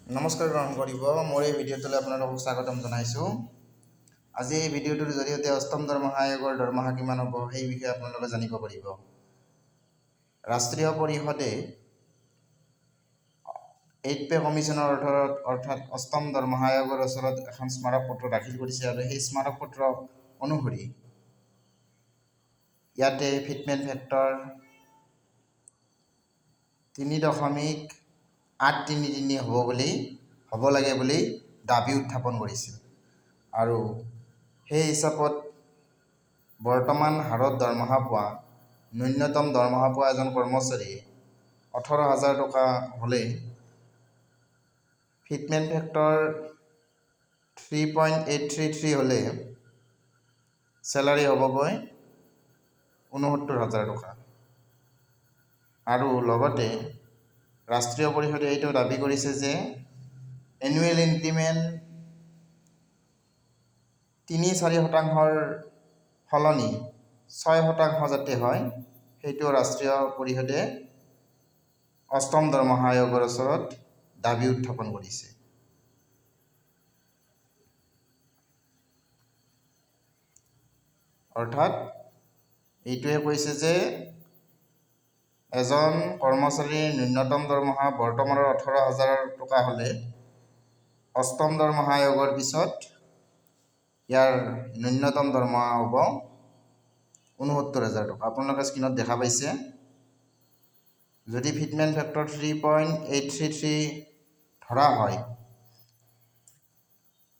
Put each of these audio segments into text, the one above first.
নমস্কাৰ গ্ৰহণ কৰিব। মোৰ এই ভিডিঅ'টোলৈ আপোনালোকক স্বাগতম জনাইছোঁ। আজি এই ভিডিঅ'টোৰ জৰিয়তে অষ্টম দৰমহা আয়োগৰ দৰমহা কিমান হ'ব সেই বিষয়ে আপোনালোকে জানিব পাৰিব। ৰাষ্ট্ৰীয় পৰিষদে 8 পে কমিশ্যনৰ অৰ্থাৎ অষ্টম দৰমহা আয়োগৰ ওচৰত এখন স্মাৰক পত্ৰ দাখিল কৰিছে আৰু সেই স্মাৰক পত্ৰ অনুসৰি ইয়াতে ফিটমেন্ট ফেক্টৰ 3.833 হ'ব লাগে বুলি দাবী উত্থাপন কৰিছিল আৰু সেই হিচাপত বৰ্তমান হাৰত দৰমহা পোৱা ন্যূনতম দৰমহা পোৱা এজন কৰ্মচাৰী 18,000 টকা হ'লে ফিটমেন্ট ফেক্টৰ 3.833 হ'লে চেলাৰী হ'বগৈ 69,000 টকা। আৰু লগতে ৰাষ্ট্ৰীয় পৰিষদে এইটো দাবী কৰিছে যে এনুৱেল ইনক্ৰিমেণ্ট 3-4% সলনি 6% যাতে হয় সেইটো ৰাষ্ট্ৰীয় পৰিষদে অষ্টম দৰমহা আয়োগৰ ওচৰত দাবী উত্থাপন কৰিছে। অৰ্থাৎ এইটোৱে কৈছে যে এজন কৰ্মচাৰীৰ ন্যূনতম দৰমহা বৰ্তমানৰ 18,000 টকা হ'লে অষ্টম দৰমহা আয়োগৰ পিছত ইয়াৰ ন্যূনতম দৰমহা হ'ব 69,000 টকা। আপোনালোকে স্ক্ৰীনত দেখা পাইছে। যদি ফিটমেন্ট ফেক্টৰ 3.833 ধৰা হয়,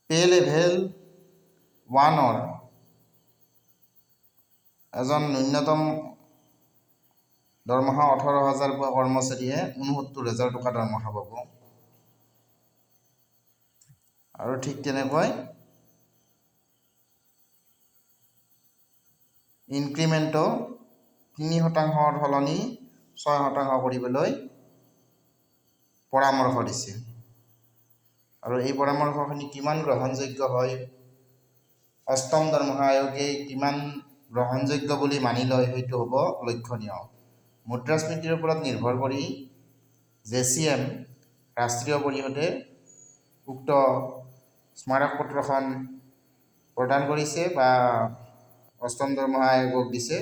পে লেভেল 1ৰ এজন ন্যূনতম দৰমহা 18,000 পোৱা কৰ্মচাৰীয়ে 69,000 টকা দৰমহা পাব। আৰু ঠিক তেনেকৈ ইনক্ৰিমেণ্টটো 3%ৰ সলনি 6% কৰিবলৈ পৰামৰ্শ দিছে। আৰু এই পৰামৰ্শখিনি কিমান গ্ৰহণযোগ্য হয়, অষ্টম দৰমহা আয়োগে কিমান গ্ৰহণযোগ্য বুলি মানি লয় সেইটো হ'ব লক্ষণীয়। মুদ্ৰাস্ফীতিৰ ওপৰত নিৰ্ভৰ কৰি JCM ৰাষ্ট্ৰীয় পৰিষদে উক্ত স্মাৰক পত্ৰখন প্ৰদান কৰিছে বা অষ্টম দৰমহা আয়োগক দিছে।